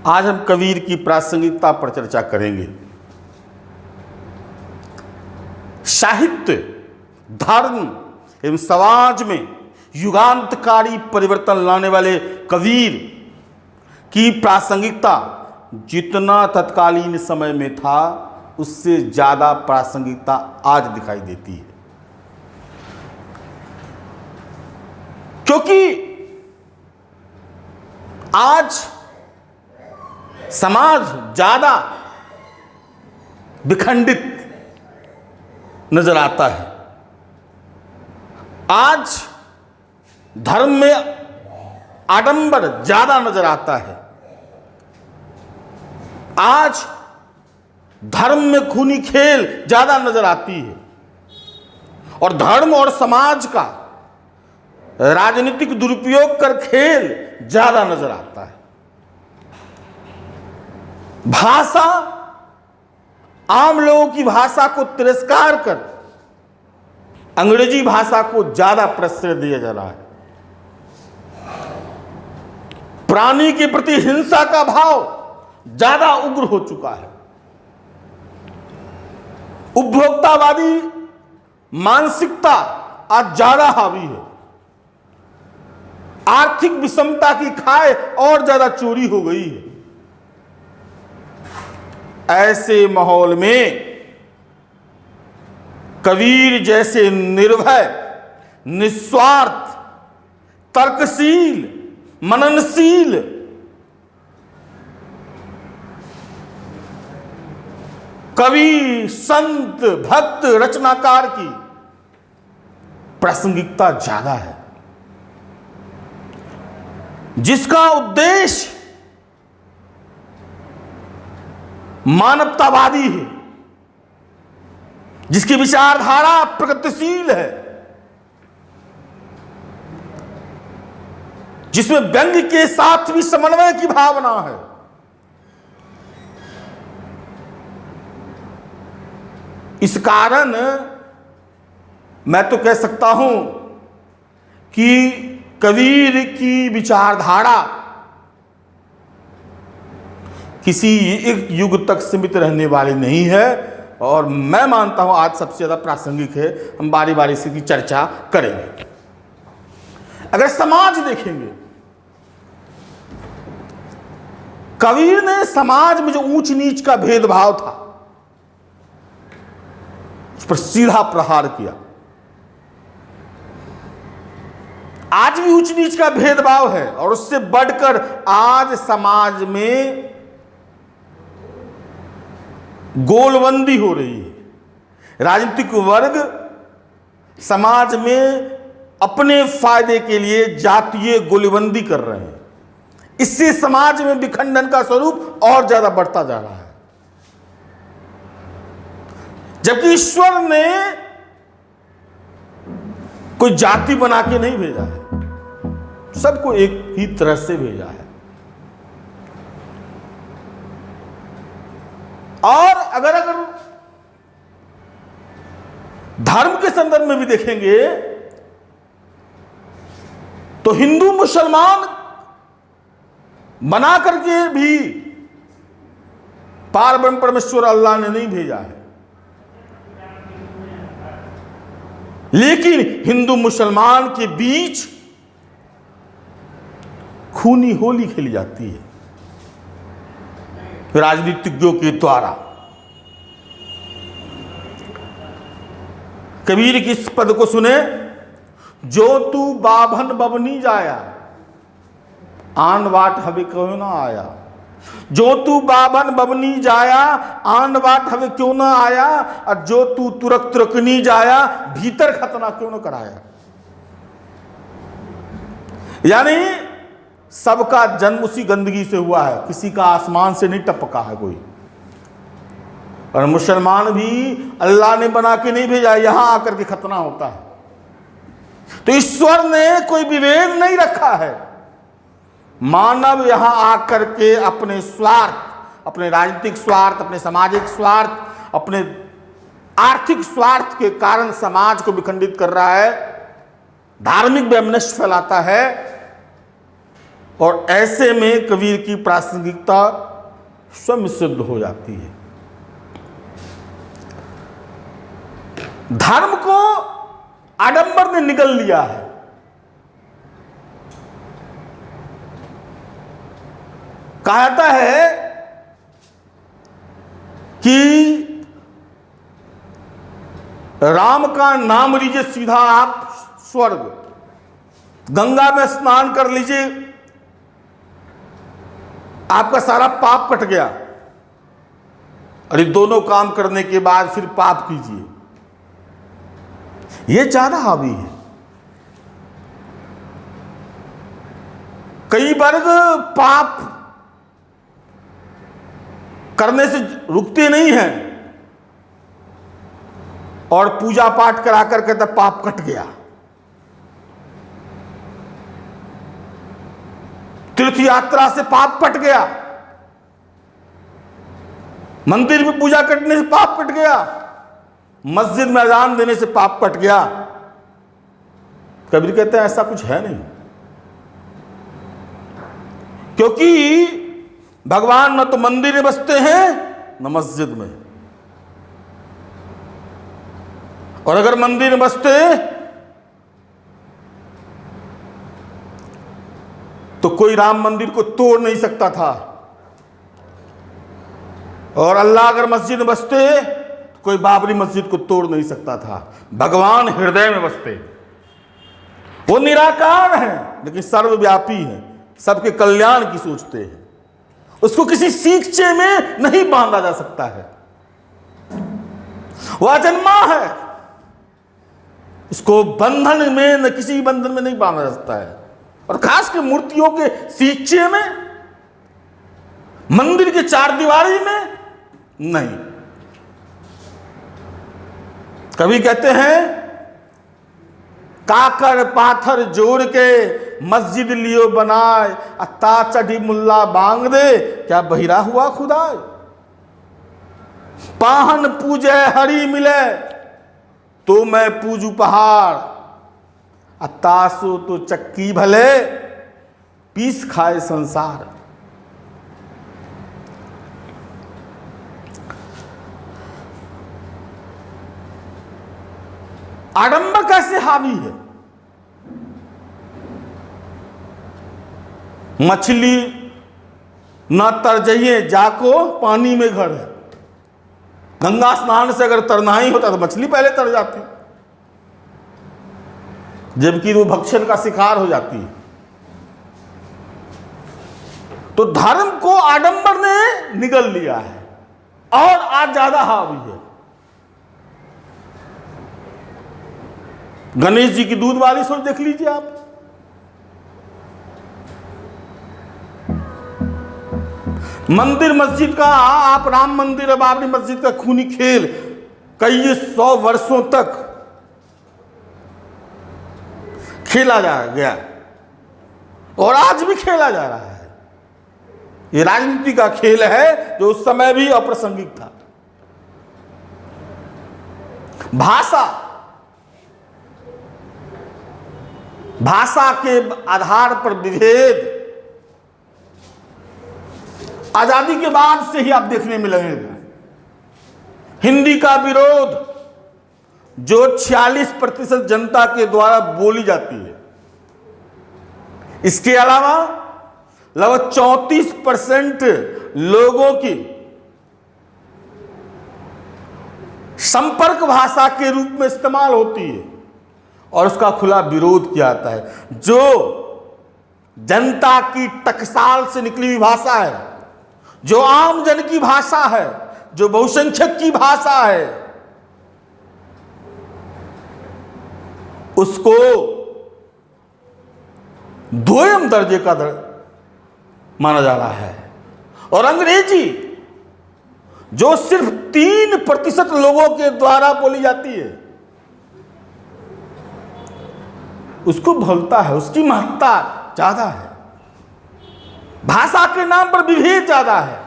आज हम कबीर की प्रासंगिकता पर चर्चा करेंगे। साहित्य, धर्म एवं समाज में युगांतकारी परिवर्तन लाने वाले कबीर की प्रासंगिकता जितना तत्कालीन समय में था उससे ज्यादा प्रासंगिकता आज दिखाई देती है, क्योंकि आज समाज ज्यादा विखंडित नजर आता है। आज धर्म में आडंबर ज्यादा नजर आता है। आज धर्म में खूनी खेल ज्यादा नजर आती है और धर्म और समाज का राजनीतिक दुरुपयोग कर खेल ज्यादा नजर आता है। भाषा, आम लोगों की भाषा को तिरस्कार कर अंग्रेजी भाषा को ज्यादा प्रश्रय दिया जा रहा है। प्राणी के प्रति हिंसा का भाव ज्यादा उग्र हो चुका है। उपभोक्तावादी मानसिकता आज ज्यादा हावी है। आर्थिक विषमता की खाए और ज्यादा चोरी हो गई है। ऐसे माहौल में कबीर जैसे निर्भय, निस्वार्थ, तर्कशील, मननशील, कवि, संत, भक्त, रचनाकार की प्रासंगिकता ज्यादा है, जिसका उद्देश्य मानवतावादी है, जिसकी विचारधारा प्रगतिशील है, जिसमें व्यंग्य के साथ भी समन्वय की भावना है। इस कारण मैं तो कह सकता हूं कि कबीर की विचारधारा किसी एक युग तक सीमित रहने वाली नहीं है और मैं मानता हूं आज सबसे ज्यादा प्रासंगिक है। हम बारी बारी से की चर्चा करेंगे। अगर समाज देखेंगे, कबीर ने समाज में जो ऊंच नीच का भेदभाव था उस पर सीधा प्रहार किया। आज भी ऊंच नीच का भेदभाव है और उससे बढ़कर आज समाज में गोलबंदी हो रही है। राजनीतिक वर्ग समाज में अपने फायदे के लिए जातीय गोलीबंदी कर रहे हैं। इससे समाज में विखंडन का स्वरूप और ज्यादा बढ़ता जा रहा है। जबकि ईश्वर ने कोई जाति बना के नहीं भेजा है, सबको एक ही तरह से भेजा है। और अगर धर्म के संदर्भ में भी देखेंगे तो हिंदू मुसलमान बना करके भी पारब्रह्म परमेश्वर अल्लाह ने नहीं भेजा है, लेकिन हिंदू मुसलमान के बीच खूनी होली खेली जाती है राजनीतिज्ञों के द्वारा। कबीर की इस पद को सुने, जो तू बाभन बबनी जाया आन वाट हवे क्यों ना आया। जो तू बाभन बबनी जाया आन वाट हवे क्यों ना आया, और जो तू तुरक तुरकनी जाया भीतर खतना क्यों ना कराया। यानी सबका जन्म उसी गंदगी से हुआ है, किसी का आसमान से नहीं टपका है कोई। और मुसलमान भी अल्लाह ने बना के नहीं भेजा, यहां आकर के खतना होता है। तो ईश्वर ने कोई विभेद नहीं रखा है। मानव यहां आकर के अपने स्वार्थ, अपने राजनीतिक स्वार्थ, अपने सामाजिक स्वार्थ, अपने आर्थिक स्वार्थ के कारण समाज को विखंडित कर रहा है, धार्मिक वैमनस्य फैलाता है। और ऐसे में कबीर की प्रासंगिकता स्वयं सिद्ध हो जाती है। धर्म को आडंबर ने निगल लिया है। कहा जाता है कि राम का नाम लीजिए, सीधा आप स्वर्ग, गंगा में स्नान कर लीजिए, आपका सारा पाप कट गया। और ये दोनों काम करने के बाद फिर पाप कीजिए, ये ज्यादा हावी है। कई वर्ग पाप करने से रुकते नहीं हैं और पूजा पाठ कराकर कहता पाप कट गया। तीर्थ यात्रा से पाप कट गया, मंदिर में पूजा करने से पाप कट गया, मस्जिद में अजान देने से पाप कट गया। कबीर कहते हैं ऐसा कुछ है नहीं, क्योंकि भगवान न तो मंदिर में बसते हैं न मस्जिद में। और अगर मंदिर में बसते तो कोई राम मंदिर को तोड़ नहीं सकता था, और अल्लाह अगर मस्जिद में बसते तो कोई बाबरी मस्जिद को तोड़ नहीं सकता था। भगवान हृदय में बसते, वो निराकार हैं लेकिन सर्वव्यापी हैं, सबके कल्याण की सोचते हैं। उसको किसी सीखचे में नहीं बांधा जा सकता है, वह अजन्मा है, उसको बंधन में न किसी बंधन में नहीं बांधा जा सकता है। और खास कर मूर्तियों के सीखचे में, मंदिर के चार दीवारी में नहीं। कभी कहते हैं काकर पाथर जोड़ के मस्जिद लियो बनाए, अत्ता चढ़ी मुल्ला बांग दे, क्या बहिरा हुआ खुदाए। पाहन पूजे हरि मिले तो मैं पूजू पहाड़, अत्तासो तो चक्की भले पीस खाए संसार। आडंबर कैसे हावी है। मछली न तर जाइए जाको पानी में घर है। गंगा स्नान से अगर तरना ही होता तो मछली पहले तर जाती, जबकि वो भक्षण का शिकार हो जाती है। तो धर्म को आडंबर ने निगल लिया है और आज ज्यादा हावी है। गणेश जी की दूध वाली सोच देख लीजिए आप, मंदिर मस्जिद का, आप राम मंदिर और बाबरी मस्जिद का खूनी खेल कई 100 वर्षों तक खेला जा गया और आज भी खेला जा रहा है। ये राजनीति का खेल है जो उस समय भी अप्रासंगिक था। भाषा के आधार पर विभेद आजादी के बाद से ही आप देखने में लगेगा। हिंदी का विरोध जो 46% जनता के द्वारा बोली जाती है, इसके अलावा लगभग 34% लोगों की संपर्क भाषा के रूप में इस्तेमाल होती है और उसका खुला विरोध किया जाता है। जो जनता की टकसाल से निकली हुई भाषा है, जो आम जन की भाषा है, जो बहुसंख्यक की भाषा है, उसको दोयम दर्जे का माना जा रहा है। और अंग्रेजी जो सिर्फ 3% लोगों के द्वारा बोली जाती है, उसको भूलता है, उसकी महत्ता ज्यादा है। भाषा के नाम पर विभेद ज्यादा है।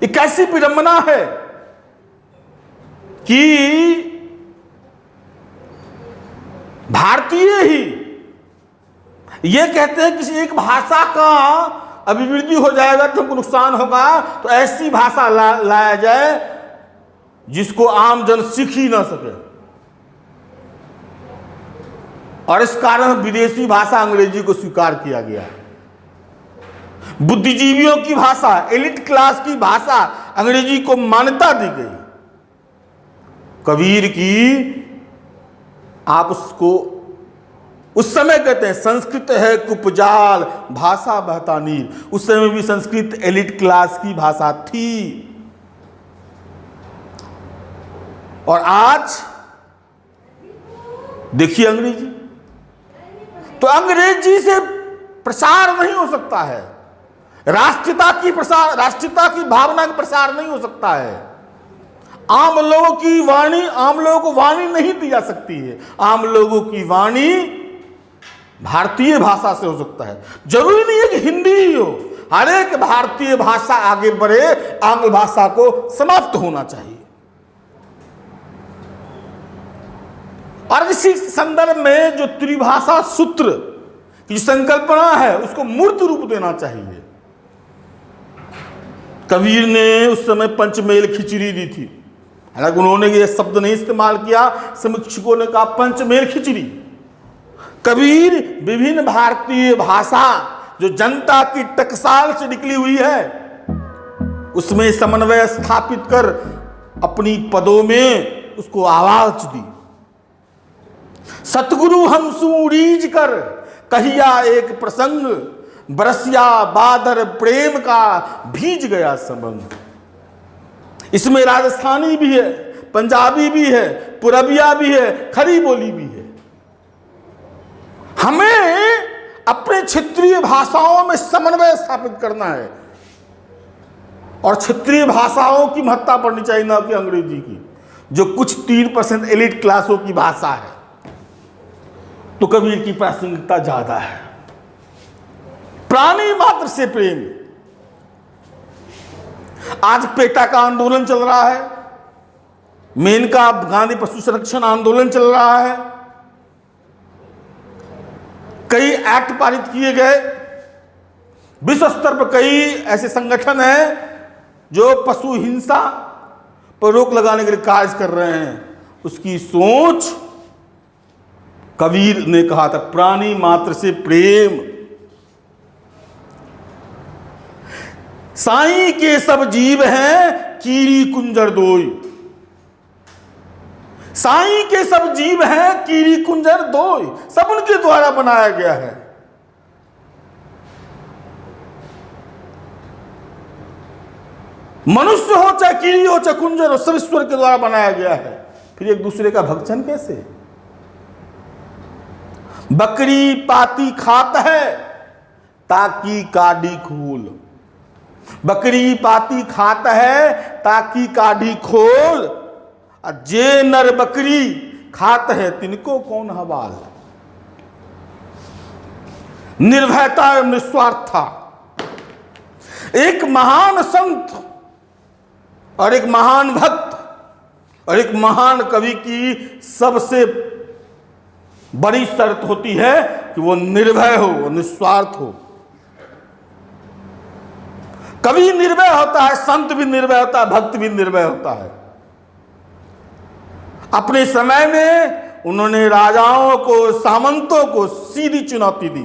एक ऐसी विडंबना है कि भारतीय ही ये कहते हैं किसी एक भाषा का अभिवृद्धि हो जाएगा तो हमको नुकसान होगा, तो ऐसी भाषा लाया जाए जिसको आम जन सीख ही ना सके। और इस कारण विदेशी भाषा अंग्रेजी को स्वीकार किया गया। बुद्धिजीवियों की भाषा, एलिट क्लास की भाषा अंग्रेजी को मान्यता दी गई। कबीर की आप उसको उस समय कहते हैं संस्कृत है कुपजाल भाषा बहता नीर। उस समय भी संस्कृत एलिट क्लास की भाषा थी। और आज देखिए अंग्रेजी, तो अंग्रेजी से प्रसार नहीं हो सकता है, राष्ट्रीयता की भावना का प्रसार नहीं हो सकता है। आम लोगों की वाणी, आम लोगों को वाणी नहीं दी जा सकती है। आम लोगों की वाणी भारतीय भाषा से हो सकता है। जरूरी नहीं है कि हिंदी ही हो, हर एक भारतीय भाषा आगे बढ़े, आंग्ल भाषा को समाप्त होना चाहिए। और इसी संदर्भ में जो त्रिभाषा सूत्र की संकल्पना है उसको मूर्त रूप देना चाहिए। कबीर ने उस समय पंचमेल खिचड़ी दी थी, हालांकि उन्होंने ये शब्द नहीं इस्तेमाल किया, समीक्षकों ने कहा पंचमेल खिचड़ी। कबीर विभिन्न भारतीय भाषा जो जनता की टकसाल से निकली हुई है उसमें समन्वय स्थापित कर अपनी पदों में उसको आवाज दी। सतगुरु हम सूरीज कर कहिया एक प्रसंग, बरसिया बादर प्रेम का भीज गया संबंध। इसमें राजस्थानी भी है, पंजाबी भी है, पुरबिया भी है, खड़ी बोली भी है। हमें अपने क्षेत्रीय भाषाओं में समन्वय स्थापित करना है और क्षेत्रीय भाषाओं की महत्ता पड़नी चाहिए, ना कि अंग्रेजी की, जो कुछ 3% एलिट क्लासों की भाषा है। तो कबीर की प्रासंगिकता ज्यादा है। प्राणी मात्र से प्रेम। आज पेटा का आंदोलन चल रहा है, मेनका गांधी पशु संरक्षण आंदोलन चल रहा है, कई एक्ट पारित किए गए, विश्व स्तर पर कई ऐसे संगठन हैं जो पशु हिंसा पर रोक लगाने के लिए कार्य कर रहे हैं। उसकी सोच कबीर ने कहा था प्राणी मात्र से प्रेम। साईं के सब जीव हैं कीरी कुंजर दोई। साईं के सब जीव हैं कीरी कुंजर दोई, सब उनके द्वारा बनाया गया है। मनुष्य हो चाहे कीरी हो चाहे कुंजर हो, सब ईश्वर के द्वारा बनाया गया है। फिर एक दूसरे का भक्षण कैसे? बकरी पाती खाता है ताकि काढ़ी खोल। बकरी पाती खाता है ताकि काढ़ी खोल, और जे नर बकरी खात है तिनको कौन हवाल। निर्भयता एवं निस्वार्था। एक महान संत और एक महान भक्त और एक महान कवि की सबसे बड़ी शर्त होती है कि वो निर्भय हो, वो निस्वार्थ हो। कवि निर्भय होता है, संत भी निर्भय होता है, भक्त भी निर्भय होता है। अपने समय में उन्होंने राजाओं को, सामंतों को सीधी चुनौती दी,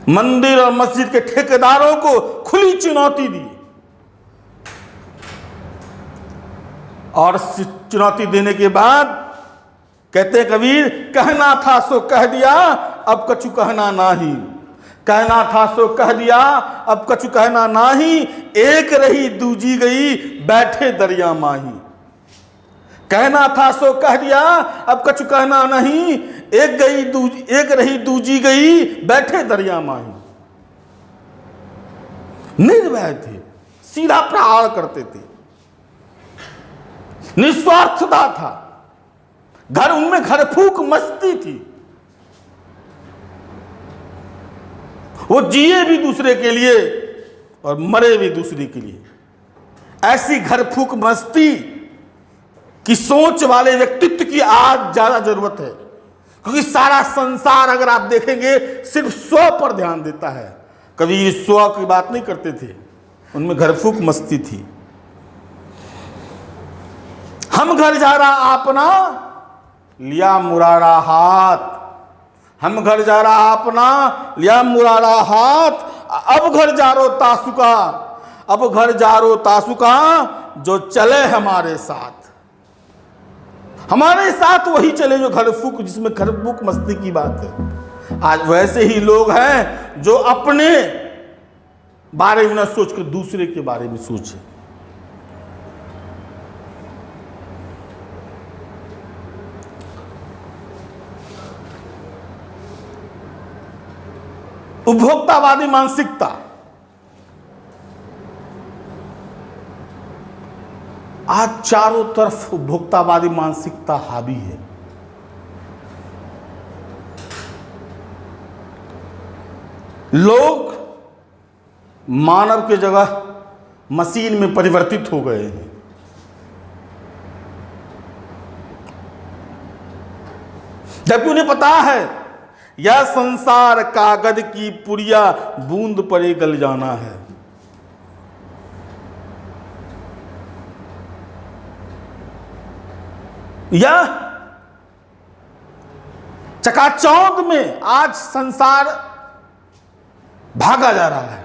मंदिर और मस्जिद के ठेकेदारों को खुली चुनौती दी, और चुनौती देने के बाद कहते कबीर कहना था सो कह दिया अब कछु कहना नाही। कहना था सो कह दिया अब कछु कहना नाही, एक रही दूजी गई बैठे दरिया माही। कहना था सो कह दिया अब कछु कहना नहीं, एक रही दूजी गई बैठे दरिया माही। निर्भय थे, सीधा प्रहार करते थे, निस्वार्थता था, घर उनमें घर फूक मस्ती थी। वो जिए भी दूसरे के लिए और मरे भी दूसरे के लिए। ऐसी घर फूक मस्ती की सोच वाले व्यक्तित्व की आज ज्यादा जरूरत है, क्योंकि सारा संसार अगर आप देखेंगे सिर्फ स्व पर ध्यान देता है। कबीर स्व की बात नहीं करते थे, उनमें घर फूक मस्ती थी। हम घर जा रहा अपना लिया मुरारा हाथ, हम घर जा रहा अपना लिया मुरारा हाथ, अब घर जा रो तासुका, अब घर जा रो तासुका, जो चले हमारे साथ, हमारे साथ वही चले जो घर फूक, जिसमें घर फूक मस्ती की बात है। आज वैसे ही लोग हैं जो अपने बारे में न सोचकर दूसरे के बारे में सोचे। उपभोक्तावादी मानसिकता आज चारों तरफ उपभोक्तावादी मानसिकता हावी है। लोग मानव के जगह मशीन में परिवर्तित हो गए हैं। जबकि उन्हें पता है यह संसार कागज की पुड़िया, बूंद परे गल जाना है। यह चकाचौंध में आज संसार भागा जा रहा है,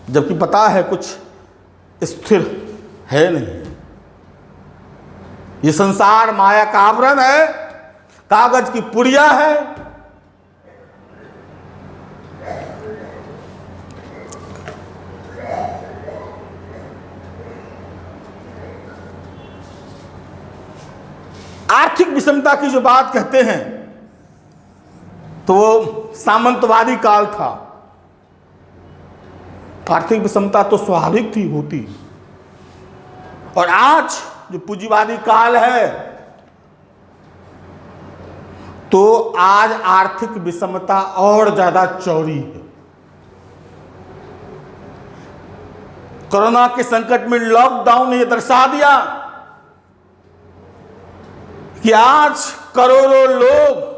जबकि पता है कुछ स्थिर है नहीं। ये संसार माया का आवरण है, कागज की पुड़िया है। आर्थिक विषमता की जो बात कहते हैं तो वो सामंतवादी काल था। आर्थिक विषमता तो स्वाभाविक थी, होती। और आज जो पूंजीवादी काल है तो आज आर्थिक विषमता और ज्यादा चौड़ी है। कोरोना के संकट में लॉकडाउन ने यह दर्शा दिया कि आज करोड़ों लोग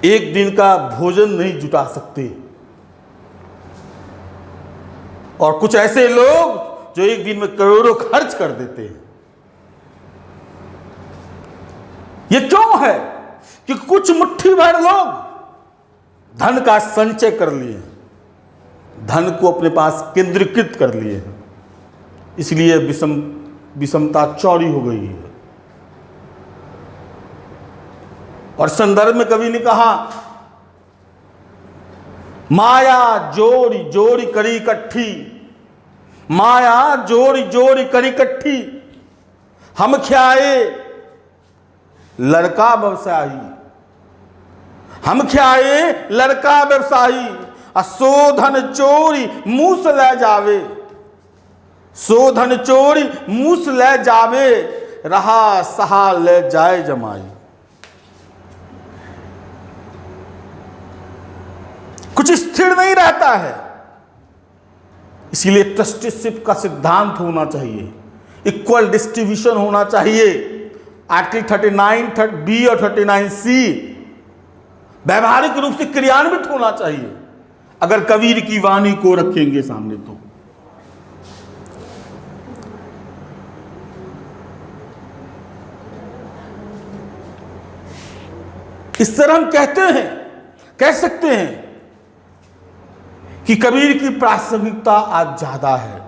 एक दिन का भोजन नहीं जुटा सकते, और कुछ ऐसे लोग जो एक दिन में करोड़ों खर्च कर देते हैं। ये क्यों है कि कुछ मुट्ठी भर लोग धन का संचय कर लिए, धन को अपने पास केंद्रीकृत कर लिए, इसलिए विषमता चौड़ी हो गई है। और संदर्भ में कवि ने कहा, माया जोड़ी जोड़ी करी इकट्ठी, माया जोड़ी जोड़ी करी इकट्ठी, हम ख्याए लड़का व्यवसायी, हम ख्याए लड़का व्यवसायी, असोधन चोरी मूस ले जावे, सोधन चोरी मूस ले जावे, रहा सहा ले जाए जमाई। कुछ स्थिर नहीं रहता है, इसलिए ट्रस्टीशिप का सिद्धांत होना चाहिए, इक्वल डिस्ट्रीब्यूशन होना चाहिए। आर्टिकल 39B और 39C व्यवहारिक रूप से क्रियान्वित होना चाहिए अगर कबीर की वाणी को रखेंगे सामने। तो इस तरह हम कह सकते हैं कि कबीर की प्रासंगिकता आज ज्यादा है।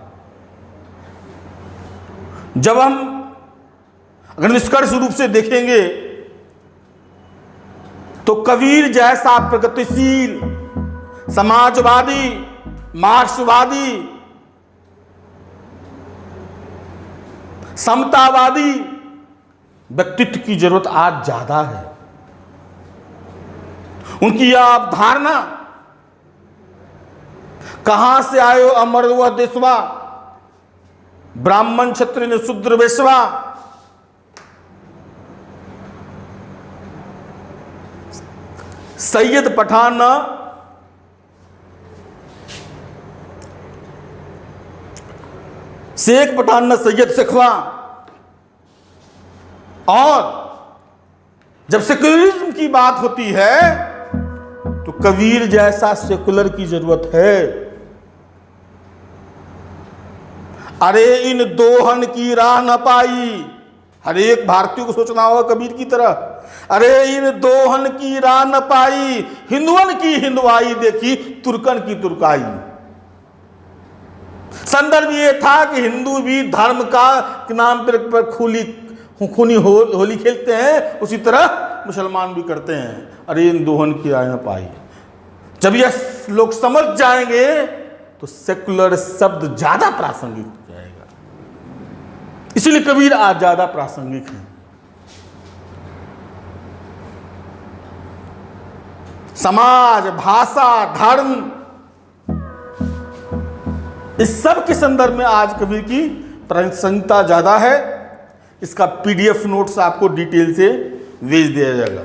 जब हम अगर निष्कर्ष रूप से देखेंगे तो कबीर जैसा प्रगतिशील, समाजवादी, मार्क्सवादी, समतावादी व्यक्तित्व की जरूरत आज ज्यादा है। उनकी यह अवधारणा, कहां से आयो अमर व देशवा, ब्राह्मण क्षत्रिय शूद्र वैश्वा, सैयद पठान शेख पठान न सैयद शेखवा, और जब सेक्युलरिज्म की बात होती है तो कबीर जैसा सेकुलर की जरूरत है। अरे इन दोहन की राह न पाई, हर एक भारतीय को सोचना होगा कबीर की तरह। अरे इन दोहन की राह न पाई, हिंदुअन की हिंदुआई देखी, तुर्कन की तुर्काई। संदर्भ ये था कि हिंदू भी धर्म का नाम पर खूनी होली खेलते हैं, उसी तरह मुसलमान भी करते हैं। अरे इन दोहन की राह न पाई, जब यह लोग समझ जाएंगे तो सेकुलर शब्द ज्यादा प्रासंगिक हो जाएगा। इसलिए कबीर आज ज्यादा प्रासंगिक है। समाज, भाषा, धर्म, इस सब के संदर्भ में आज कबीर की प्रासंगिकता ज्यादा है। इसका PDF नोट्स आपको डिटेल से भेज दिया जाएगा।